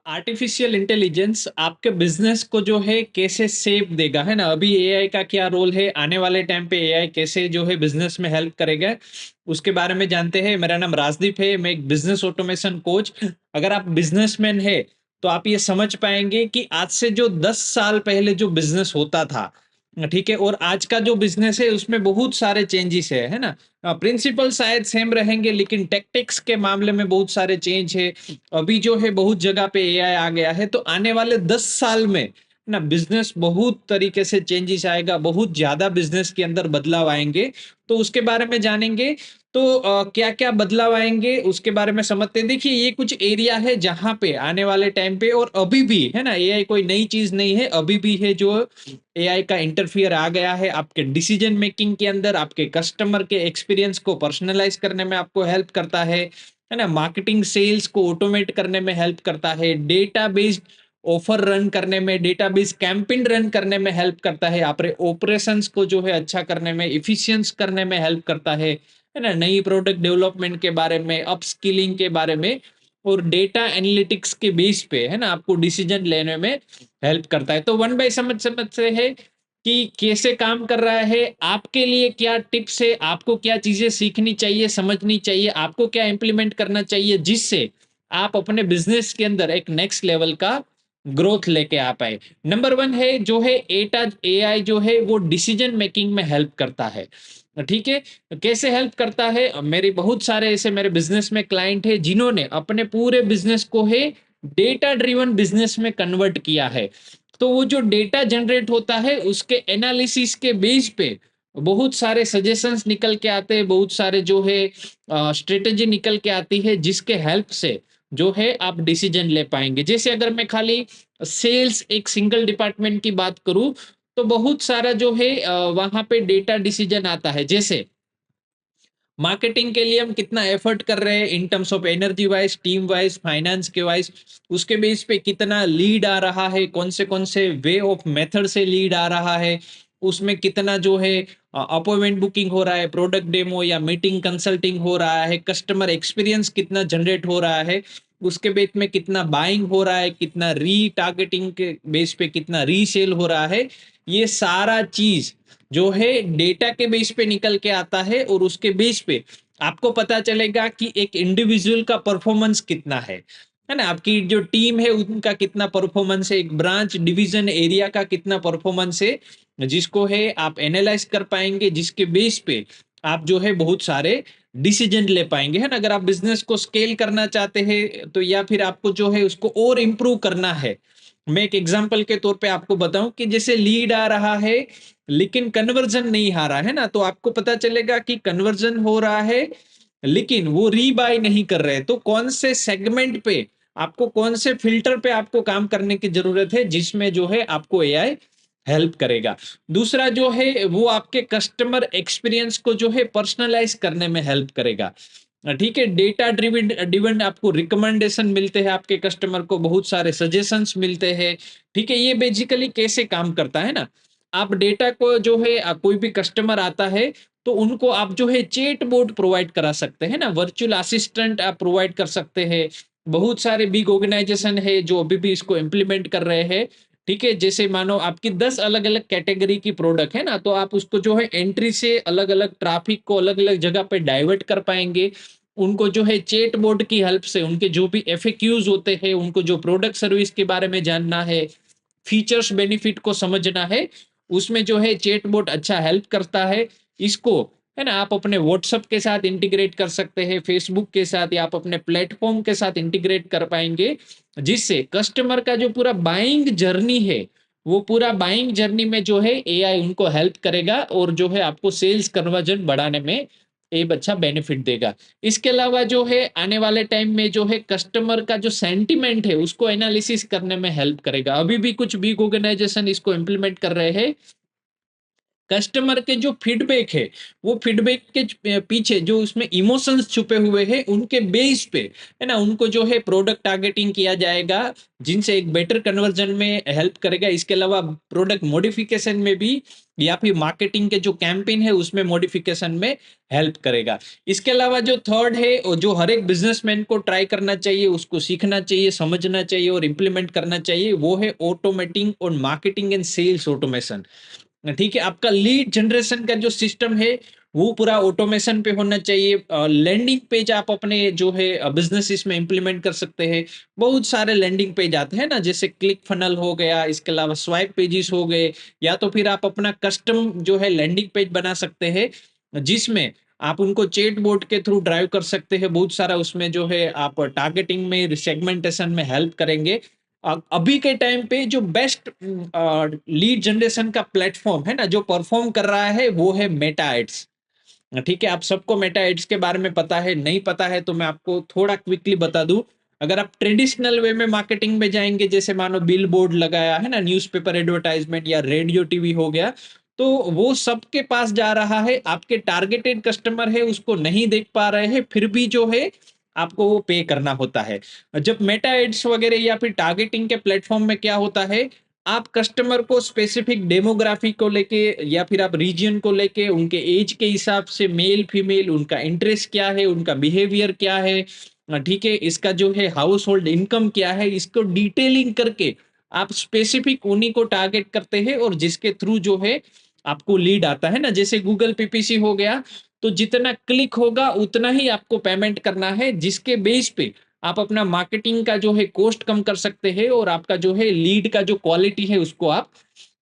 Artificial intelligence आपके business को जो है कैसे शेप देगा, है ना? अभी एआई का क्या रोल है, आने वाले टाइम पे एआई कैसे जो है बिजनेस में हेल्प करेगा, उसके बारे में जानते हैं। मेरा नाम राजदीप है, मैं एक बिजनेस ऑटोमेशन कोच। अगर आप बिजनेसमैन है तो आप ये समझ पाएंगे कि आज से जो 10 साल पहले जो बिजनेस होता था, ठीक है, और आज का जो बिजनेस है उसमें बहुत सारे चेंजेस है ना? प्रिंसिपल शायद सेम रहेंगे लेकिन टेक्टिक्स के मामले में बहुत सारे चेंज है। अभी जो है बहुत जगह पे एआई आ गया है, तो आने वाले 10 साल में ना बिजनेस बहुत तरीके से चेंजेस आएगा, बहुत ज्यादा बिजनेस के अंदर बदलाव आएंगे। तो उसके बारे में जानेंगे। तो क्या क्या बदलाव आएंगे उसके बारे में समझते हैं। देखिए, ये कुछ एरिया है जहां पे आने वाले टाइम पे और अभी भी है ना, एआई कोई नई चीज नहीं है, अभी भी है जो एआई का इंटरफियर आ गया है आपके डिसीजन मेकिंग के अंदर, आपके कस्टमर के एक्सपीरियंस को पर्सनलाइज करने में आपको हेल्प करता है ना? मार्केटिंग सेल्स को ऑटोमेट करने में हेल्प करता है, डेटा बेस्ड ऑफर रन करने में, डेटा बेस्ड कैंपेन रन करने में हेल्प करता है, आपके ऑपरेशंस को जो है अच्छा करने में, इफिशियंस करने में हेल्प करता है ना? नई प्रोडक्ट डेवलपमेंट के बारे में, अपस्किलिंग के बारे में और डेटा एनालिटिक्स के बेस पे है ना आपको डिसीजन लेने में हेल्प करता है। तो वन बाय समझ समझ से है कि कैसे काम कर रहा है, आपके लिए क्या टिप्स है, आपको क्या चीजें सीखनी चाहिए, समझनी चाहिए, आपको क्या इंप्लीमेंट करना चाहिए जिससे आप अपने बिजनेस के अंदर एक नेक्स्ट लेवल का ग्रोथ लेके आ पाए। नंबर वन है जो है एटा एआई जो है वो डिसीजन मेकिंग में हेल्प करता है। ठीक है, कैसे हेल्प करता है? मेरे बहुत सारे ऐसे मेरे बिजनेस में क्लाइंट है जिन्होंने अपने पूरे बिजनेस को है डेटा ड्रिवन बिजनेस में कन्वर्ट किया है। तो वो जो डेटा जनरेट होता है उसके एनालिसिस के बेस पे बहुत सारे सजेशंस निकल के आते हैं, बहुत सारे जो है स्ट्रेटेजी निकल के आती है जिसके हेल्प से जो है आप डिसीजन ले पाएंगे। जैसे अगर मैं खाली सेल्स एक सिंगल डिपार्टमेंट की बात करूं तो बहुत सारा जो है वहां पे डेटा डिसीजन आता है। जैसे मार्केटिंग के लिए हम कितना एफर्ट कर रहे हैं in terms of energy wise, team wise, finance के वाइज, उसके बेस पे कितना लीड आ रहा है, कौन से वे ऑफ मेथड से लीड आ रहा है, उसमें कितना जो है अपॉइंटमेंट बुकिंग हो रहा है, प्रोडक्ट डेमो या मीटिंग कंसल्टिंग हो रहा है, कस्टमर एक्सपीरियंस कितना जनरेट हो रहा है, उसके बेस में कितना बाइंग हो रहा है, कितना री टारगेटिंग के बेस पे कितना रीसेल हो रहा है। ये सारा चीज जो है डेटा के बेस पे निकल के आता है और उसके बेस पे आपको पता चलेगा कि एक इंडिविजुअल का परफॉर्मेंस कितना है ना? आपकी जो टीम है उनका कितना परफॉर्मेंस है, एक ब्रांच डिवीजन एरिया का कितना परफॉर्मेंस है, जिसको है आप एनालाइज कर पाएंगे, जिसके बेस पे आप जो है बहुत सारे डिसीजन ले पाएंगे, है ना? अगर आप बिजनेस को स्केल करना चाहते हैं तो या फिर आपको जो है उसको और इम्प्रूव करना है। मैं एक एग्जांपल के तौर पे आपको बताऊं कि जैसे लीड आ रहा है लेकिन कन्वर्जन नहीं आ रहा है ना, तो आपको पता चलेगा कि कन्वर्जन हो रहा है लेकिन वो रीबाय नहीं कर रहे, तो कौन से सेगमेंट पे आपको, कौन से फिल्टर पे आपको काम करने की जरूरत है जिसमें जो है आपको एआई हेल्प करेगा। दूसरा जो है वो आपके कस्टमर एक्सपीरियंस को जो है पर्सनलाइज करने में हेल्प करेगा। ठीक है, डेटा ड्रिवन ड्रिवन आपको रिकमेंडेशन मिलते हैं, आपके कस्टमर को बहुत सारे सजेशंस मिलते हैं। ठीक है, ये बेसिकली कैसे काम करता है ना, आप डेटा को जो है कोई भी कस्टमर आता है तो उनको आप जो है चैट बोट प्रोवाइड करा सकते हैं ना, वर्चुअल असिस्टेंट आप प्रोवाइड कर सकते हैं। बहुत सारे बिग ऑर्गेनाइजेशन है जो अभी भी इसको इम्प्लीमेंट कर रहे हैं। ठीक है, जैसे मानो आपकी 10 अलग अलग कैटेगरी की प्रोडक्ट है ना, तो आप उसको जो है एंट्री से अलग अलग ट्रैफिक को अलग अलग जगह पे डाइवर्ट कर पाएंगे। उनको जो है चैट बोर्ड की हेल्प से उनके जो भी एफएक्यूज होते हैं, उनको जो प्रोडक्ट सर्विस के बारे में जानना है, फीचर्स बेनिफिट को समझना है, उसमें जो है चैटबॉट अच्छा हेल्प करता है। इसको है ना आप अपने व्हाट्सएप के साथ इंटीग्रेट कर सकते हैं, फेसबुक के साथ, या आप अपने प्लेटफॉर्म के साथ इंटीग्रेट कर पाएंगे, जिससे कस्टमर का जो पूरा बाइंग जर्नी है, वो पूरा बाइंग जर्नी में जो है एआई उनको हेल्प करेगा और जो है आपको सेल्स कन्वर्जन बढ़ाने में एक अच्छा बेनिफिट देगा। इसके अलावा जो है आने वाले टाइम में जो है कस्टमर का जो सेंटिमेंट है उसको एनालिसिस करने में हेल्प करेगा। अभी भी कुछ बिग ऑर्गेनाइजेशन इसको इम्प्लीमेंट कर रहे हैं। कस्टमर के जो फीडबैक है, वो फीडबैक के पीछे जो उसमें इमोशंस छुपे हुए हैं, उनके बेस पे, है ना? उनको जो है प्रोडक्ट टारगेटिंग किया जाएगा, जिनसे एक बेटर कन्वर्जन में हेल्प करेगा। इसके अलावा प्रोडक्ट मॉडिफिकेशन में भी या फिर मार्केटिंग के जो कैंपेन है, उसमें मॉडिफिकेशन में हेल्प करेगा। इसके अलावा जो थर्ड है, और जो हर एक बिज़नेसमैन को ट्राई करना चाहिए, उसको सीखना चाहिए, समझना चाहिए और इम्प्लीमेंट करना चाहिए, वो है ऑटोमेटिंग और मार्केटिंग एंड सेल्स ऑटोमेशन। ठीक है, आपका लीड जनरेशन का जो सिस्टम है, वो पूरा ऑटोमेशन पे होना चाहिए। लैंडिंग पेज आप अपने जो है बिजनेस में इंप्लीमेंट कर सकते हैं। बहुत सारे लैंडिंग पेज आते हैं ना, जैसे क्लिक फनल हो गया, इसके अलावा स्वाइप पेजेस हो गए, या तो फिर आप अपना कस्टम जो है लैंडिंग पेज बना सकते हैं, जिसमें आप उनको चैट बोट के थ्रू ड्राइव कर सकते हैं। बहुत सारा उसमें जो है आप टारगेटिंग में, सेगमेंटेशन में हेल्प करेंगे। अभी के टाइम पे जो बेस्ट लीड जनरेशन का प्लेटफॉर्म है ना, जो परफॉर्म कर रहा है, वो है मेटा एड्स। ठीक है, आप सबको मेटा एड्स के बारे में पता है, नहीं पता है तो मैं आपको थोड़ा क्विकली बता दूं। अगर आप ट्रेडिशनल वे में मार्केटिंग में जाएंगे, जैसे मानो बिल बोर्ड लगाया है ना, न्यूज़पेपर एडवर्टाइजमेंट या रेडियो टीवी हो गया, तो वो सबके पास जा रहा है। आपके टारगेटेड कस्टमर है, उसको नहीं देख पा रहे हैं, फिर भी जो है आपको वो पे करना होता है। जब मेटा एड्स वगैरह या फिर टारगेटिंग के प्लेटफॉर्म में क्या होता है, आप कस्टमर को स्पेसिफिक डेमोग्राफी को लेके या फिर आप रीजन को लेके, उनके एज के हिसाब से, मेल फीमेल, उनका इंटरेस्ट क्या है, उनका बिहेवियर क्या है, ठीक है, इसका जो है हाउस होल्ड इनकम क्या है, इसको डिटेलिंग करके आप स्पेसिफिक उन्हीं को टारगेट करते हैं, और जिसके थ्रू जो है आपको लीड आता है ना, जैसे गूगल पीपीसी हो गया, तो जितना क्लिक होगा उतना ही आपको पेमेंट करना है, जिसके बेस पे आप अपना मार्केटिंग का जो है कॉस्ट कम कर सकते हैं, और आपका जो है लीड का जो क्वालिटी है, उसको आप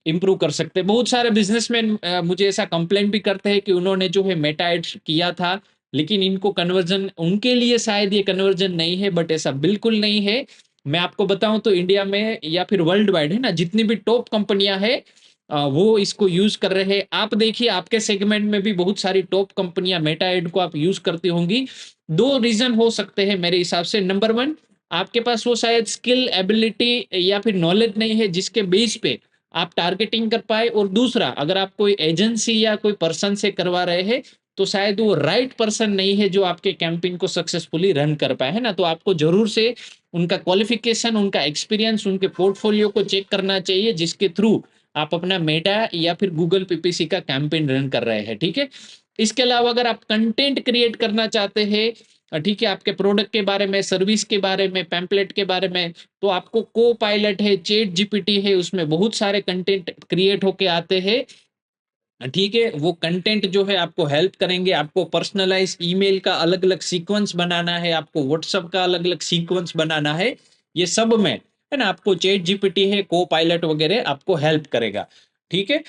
इंप्रूव कर सकते हैं। बहुत सारे बिजनेसमैन मुझे ऐसा कंप्लेंट भी करते हैं कि उन्होंने जो है मेटा एड्स किया था, लेकिन इनको कन्वर्जन, उनके लिए शायद ये कन्वर्जन नहीं है, बट ऐसा बिल्कुल नहीं है। मैं आपको बताऊं तो इंडिया में या फिर वर्ल्ड वाइड, है ना, जितनी भी टॉप कंपनियां हैं, वो इसको यूज कर रहे हैं। आप देखिए, आपके सेगमेंट में भी बहुत सारी टॉप कंपनियां मेटा एड को आप यूज करती होंगी। दो रीजन हो सकते हैं मेरे हिसाब से। नंबर वन, आपके पास वो शायद स्किल, एबिलिटी या फिर नॉलेज नहीं है, जिसके बेस पे आप टारगेटिंग कर पाए। और दूसरा, अगर आप कोई एजेंसी या कोई पर्सन से करवा रहे हैं, तो शायद वो राइट पर्सन नहीं है जो आपके कैंपेन को सक्सेसफुली रन कर पाए, है ना। तो आपको जरूर से उनका क्वालिफिकेशन, उनका एक्सपीरियंस, उनके पोर्टफोलियो को चेक करना चाहिए, जिसके थ्रू आप अपना मेटा या फिर गूगल पीपीसी का कैंपेन रन कर रहे हैं। ठीक है, इसके अलावा अगर आप कंटेंट क्रिएट करना चाहते हैं, ठीक है, आपके प्रोडक्ट के बारे में, सर्विस के बारे में, पैम्पलेट के बारे में, तो आपको को पायलट है, चैट जीपीटी है, उसमें बहुत सारे कंटेंट क्रिएट होके आते हैं। ठीक है, वो कंटेंट जो है आपको हेल्प करेंगे। आपको पर्सनलाइज ईमेल का अलग अलग सीक्वेंस बनाना है, आपको व्हाट्सएप का अलग अलग सीक्वेंस बनाना है, ये सब में, है ना, आपको चैट जीपीटी है, को पायलट वगैरह आपको हेल्प करेगा। ठीक है,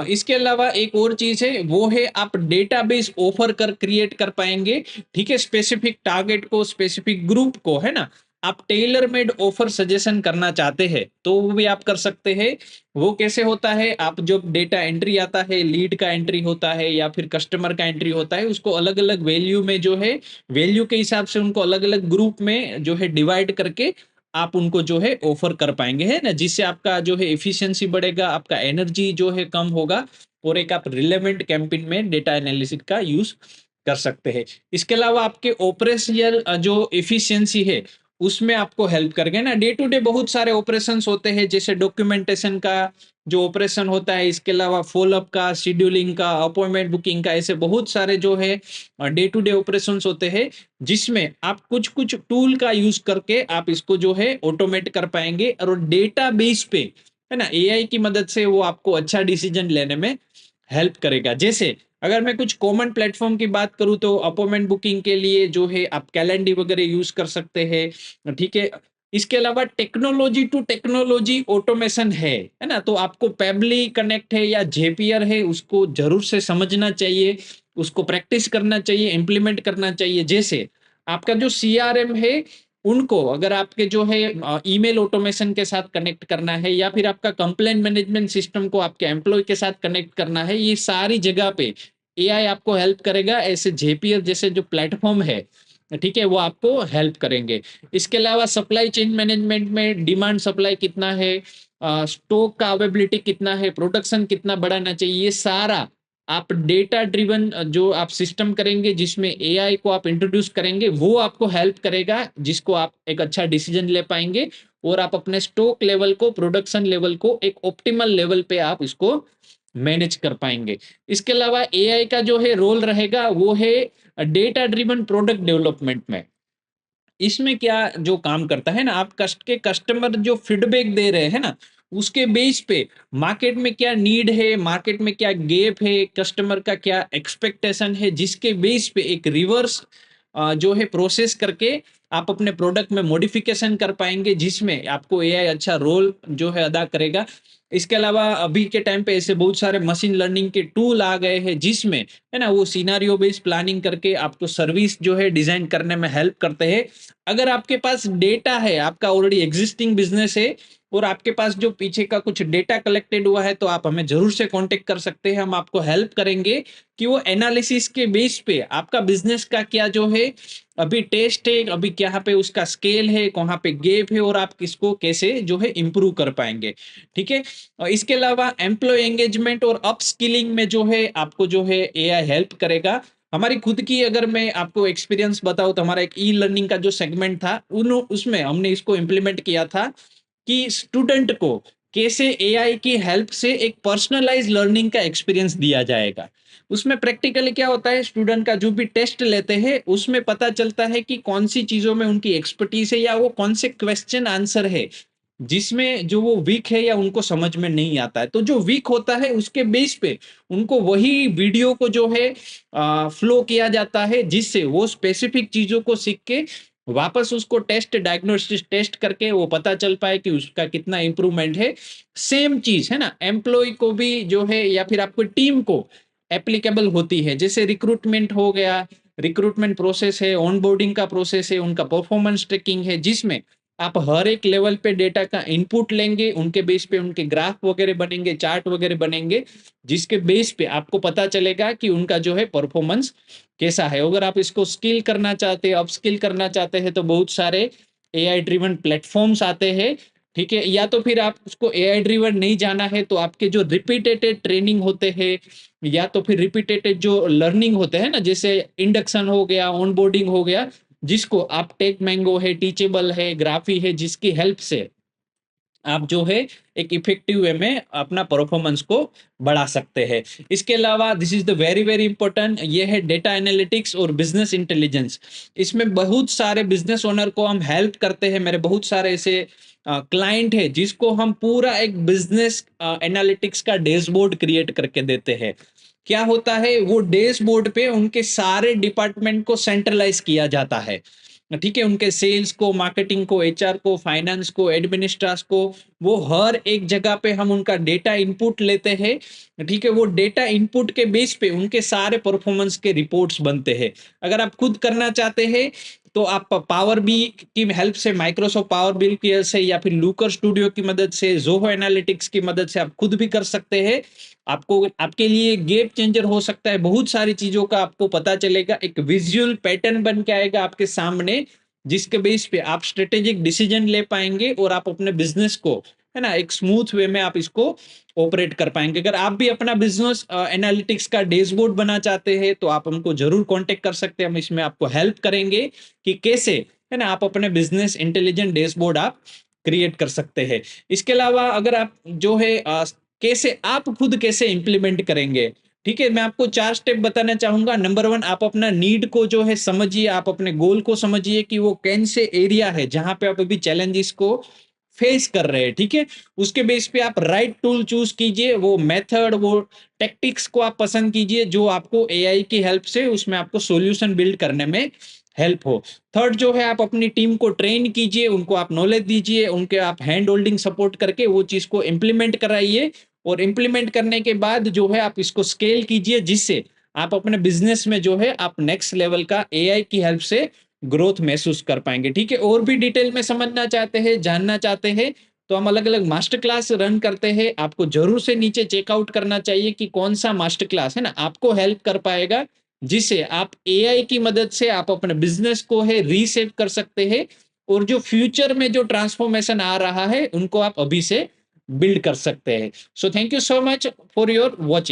इसके अलावा एक और चीज है, वो है आप डेटाबेस ऑफर कर क्रिएट कर पाएंगे। ठीक है, स्पेसिफिक टारगेट को, स्पेसिफिक ग्रुप को, है ना, आप टेलर मेड ऑफर सजेशन करना चाहते हैं, तो वो भी आप कर सकते हैं। वो कैसे होता है, आप जब डेटा एंट्री आता है, लीड का एंट्री होता है या फिर कस्टमर का एंट्री होता है, उसको अलग अलग वैल्यू में जो है, वैल्यू के हिसाब से उनको अलग अलग ग्रुप में जो है डिवाइड करके आप उनको जो है ऑफर कर पाएंगे, है ना, जिससे आपका जो है एफिशिएंसी बढ़ेगा, आपका एनर्जी जो है कम होगा, और एक आप रिलेवेंट कैंपेन में डेटा एनालिसिस का यूज कर सकते हैं। इसके अलावा आपके ऑपरेशनल जो एफिशिएंसी है, उसमें आपको हेल्प करेंगे ना। डे टू डे बहुत सारे ऑपरेशंस होते हैं, जैसे डॉक्यूमेंटेशन का जो ऑपरेशन होता है, इसके अलावा फॉलोअप का, शेड्यूलिंग का, अपॉइंटमेंट बुकिंग का, ऐसे बहुत सारे जो है डे टू डे ऑपरेशंस होते हैं, जिसमें आप कुछ कुछ टूल का यूज करके आप इसको जो है ऑटोमेट कर पाएंगे, और डेटा बेस पे, है ना, एआई की मदद से वो आपको अच्छा डिसीजन लेने में हेल्प करेगा। जैसे अगर मैं कुछ कॉमन प्लेटफॉर्म की बात करूं, तो अपॉइंटमेंट बुकिंग के लिए जो है आप कैलेंडर वगैरह यूज कर सकते हैं। ठीक है, इसके अलावा टेक्नोलॉजी टू टेक्नोलॉजी ऑटोमेशन है ना, तो आपको पेबली कनेक्ट है या जेपीआर है, उसको जरूर से समझना चाहिए, उसको प्रैक्टिस करना चाहिए, इंप्लीमेंट करना चाहिए। जैसे आपका जो सीआरएम है, उनको अगर आपके जो है ईमेल ऑटोमेशन के साथ कनेक्ट करना है, या फिर आपका कंप्लेंट मैनेजमेंट सिस्टम को आपके एम्प्लॉय के साथ कनेक्ट करना है, ये सारी जगह पे एआई आपको हेल्प करेगा। ऐसे जेपीआर जैसे जो प्लेटफॉर्म है, ठीक है, वो आपको हेल्प करेंगे। इसके अलावा सप्लाई चेन मैनेजमेंट में डिमांड सप्लाई कितना है, स्टॉक का अवेलेबिलिटी कितना है, प्रोडक्शन कितना बढ़ाना चाहिए, ये सारा आप डेटा ड्रिवन जो आप सिस्टम करेंगे जिसमें एआई को आप इंट्रोड्यूस करेंगे, वो आपको हेल्प करेगा, जिसको आप एक अच्छा डिसीजन ले पाएंगे और आप अपने स्टॉक लेवल को, प्रोडक्शन लेवल को एक ऑप्टिमल लेवल पे आप इसको मैनेज कर पाएंगे। इसके अलावा एआई का जो है रोल रहेगा वो है डेटा ड्रिवन प्रोडक्ट डेवलपमेंट में। इसमें क्या जो काम करता है ना, आप कस्टमर जो फीडबैक दे रहे हैं ना, उसके बेस पे मार्केट में क्या नीड है, मार्केट में क्या गैप है, कस्टमर का क्या एक्सपेक्टेशन है, जिसके बेस पे एक रिवर्स जो है प्रोसेस करके आप अपने प्रोडक्ट में मॉडिफिकेशन कर पाएंगे, जिसमें आपको एआई अच्छा रोल जो है अदा करेगा। इसके अलावा अभी के टाइम पे ऐसे बहुत सारे मशीन लर्निंग के टूल आ गए हैं, जिसमें है ना वो सिनेरियो बेस्ड प्लानिंग करके आपको सर्विस जो है डिजाइन करने में हेल्प करते हैं। अगर आपके पास डेटा है, आपका ऑलरेडी एग्जिस्टिंग बिजनेस है और आपके पास जो पीछे का कुछ डेटा कलेक्टेड हुआ है, तो आप हमें जरूर से कांटेक्ट कर सकते हैं। हम आपको हेल्प करेंगे कि वो एनालिसिस के बेस पे आपका बिजनेस का क्या जो है अभी टेस्ट है, अभी क्या पे उसका स्केल है, कहाँ पे गैप है और आप किसको कैसे जो है इंप्रूव कर पाएंगे। ठीक है। और इसके अलावा एम्प्लॉय एंगेजमेंट और अपस्किलिंग में जो है आपको जो है एआई हेल्प करेगा। हमारी खुद की अगर मैं आपको एक्सपीरियंस बताऊं, तो हमारा एक ई लर्निंग का जो सेगमेंट था, उन उसमें हमने इसको इम्प्लीमेंट किया था कि स्टूडेंट को कैसे एआई की हेल्प से एक पर्सनलाइज लर्निंग का एक्सपीरियंस दिया जाएगा। उसमें प्रैक्टिकली क्या होता है, स्टूडेंट का जो भी टेस्ट लेते हैं उसमें पता चलता है कि कौन सी चीजों में उनकी एक्सपर्टीज है, या वो कौन से क्वेश्चन आंसर है जिसमें जो वो वीक है या उनको समझ में नहीं आता है। तो जो वीक होता है उसके बेस पे उनको वही वीडियो को जो है फ्लो किया जाता है, जिससे वो स्पेसिफिक चीजों को सीख के वापस उसको टेस्ट डायग्नोस्टिस टेस्ट करके वो पता चल पाए कि उसका कितना इंप्रूवमेंट है। सेम चीज है ना एम्प्लॉय को भी जो है या फिर आपको टीम को एप्लीकेबल होती है। जैसे रिक्रूटमेंट हो गया, रिक्रूटमेंट प्रोसेस है, ऑनबोर्डिंग का प्रोसेस है, उनका परफॉर्मेंस ट्रैकिंग है, जिसमें आप हर एक लेवल पे डेटा का इनपुट लेंगे, उनके बेस पे उनके ग्राफ वगैरह बनेंगे, चार्ट वगैरह बनेंगे, जिसके बेस पे आपको पता चलेगा कि उनका जो है परफॉर्मेंस कैसा है। अगर आप इसको स्किल करना चाहते हैं, अपस्किल करना चाहते हैं, तो बहुत सारे एआई ड्रिवन प्लेटफॉर्म्स आते हैं। ठीक है। या तो फिर आप उसको एआई ड्रिवन नहीं जाना है, तो आपके जो रिपीटेटेड ट्रेनिंग होते हैं या तो फिर रिपीटेटेड जो लर्निंग होते हैं ना, जैसे इंडक्शन हो गया, ऑनबोर्डिंग हो गया, जिसको आप टेक मैंगो है, टीचेबल है, ग्राफी है, जिसकी हेल्प से आप जो है एक इफेक्टिव वे में अपना परफॉर्मेंस को बढ़ा सकते हैं। इसके अलावा this is the very very important, ये है डेटा एनालिटिक्स और बिजनेस इंटेलिजेंस। इसमें बहुत सारे बिजनेस ओनर को हम हेल्प करते हैं। मेरे बहुत सारे ऐसे क्लाइंट है जिसको हम पूरा एक बिजनेस एनालिटिक्स का डैशबोर्ड क्रिएट करके देते हैं। क्या होता है, वो डैशबोर्ड पे उनके सारे डिपार्टमेंट को सेंट्रलाइज किया जाता है। ठीक है, उनके सेल्स को, मार्केटिंग को, एचआर को, फाइनेंस को, एडमिनिस्ट्रेशन को, वो हर एक जगह पे हम उनका डेटा इनपुट लेते हैं। ठीक है, वो डेटा इनपुट के बेस पे उनके सारे परफॉर्मेंस के रिपोर्ट्स बनते हैं। अगर आप खुद करना चाहते हैं तो आप पावर बी की हेल्प से, माइक्रोसॉफ्ट पावर बिल की हेल्प से, या फिर लूकर स्टूडियो की मदद से, जोहो एनालिटिक्स की मदद से आप खुद भी कर सकते हैं। आपको आपके लिए गेम चेंजर हो सकता है। बहुत सारी चीजों का आपको पता चलेगा, एक विजुअल पैटर्न बन के आएगा आपके सामने, जिसके बेस पे आप स्ट्रेटेजिक डिसीजन ले पाएंगे और आप अपने बिजनेस को है ना एक स्मूथ वे में आप इसको ऑपरेट कर पाएंगे। अगर आप भी अपना बिजनेस एनालिटिक्स का डैशबोर्ड बना चाहते हैं, तो आप हमको जरूर कांटेक्ट कर सकते हैं। हम इसमें आपको हेल्प करेंगे कि कैसे है ना आप अपने बिजनेस इंटेलिजेंट डैशबोर्ड आप क्रिएट कर सकते हैं। इसके अलावा अगर आप जो है कैसे आप खुद कैसे इंप्लीमेंट करेंगे, ठीक है, मैं आपको 4 स्टेप बताना चाहूंगा। नंबर 1, आप अपना नीड को जो है समझिए, आप अपने गोल को समझिए कि वो कौन से एरिया है जहां पे आप अभी चैलेंजेस को फेस कर रहे हैं। ठीक है, उसके बेस पे आप राइट टूल चूज कीजिए, वो मेथड, वो टेक्टिक्स को आप पसंद कीजिए जो आपको एआई की हेल्प से उसमें आपको सॉल्यूशन बिल्ड करने में हेल्प हो। थर्ड जो है, आप अपनी टीम को ट्रेन कीजिए, उनको आप नॉलेज दीजिए, उनके आप हैंड होल्डिंग सपोर्ट करके वो चीज को इम्प्लीमेंट कराइए, और इम्प्लीमेंट करने के बाद जो है आप इसको स्केल कीजिए, जिससे आप अपने बिजनेस में जो है आप नेक्स्ट लेवल का एआई की हेल्प से ग्रोथ महसूस कर पाएंगे। ठीक है, और भी डिटेल में समझना चाहते हैं, जानना चाहते हैं, तो हम अलग अलग मास्टर क्लास रन करते हैं। आपको जरूर से नीचे चेकआउट करना चाहिए कि कौन सा मास्टर क्लास है ना आपको हेल्प कर पाएगा जिससे आप एआई की मदद से आप अपने बिज़नेस को है रीसेट कर सकते हैं और जो फ्यूचर में जो ट्रांसफॉर्मेशन आ रहा है, उनको आप अभी से बिल्ड कर सकते हैं। So thank you so much for your watching.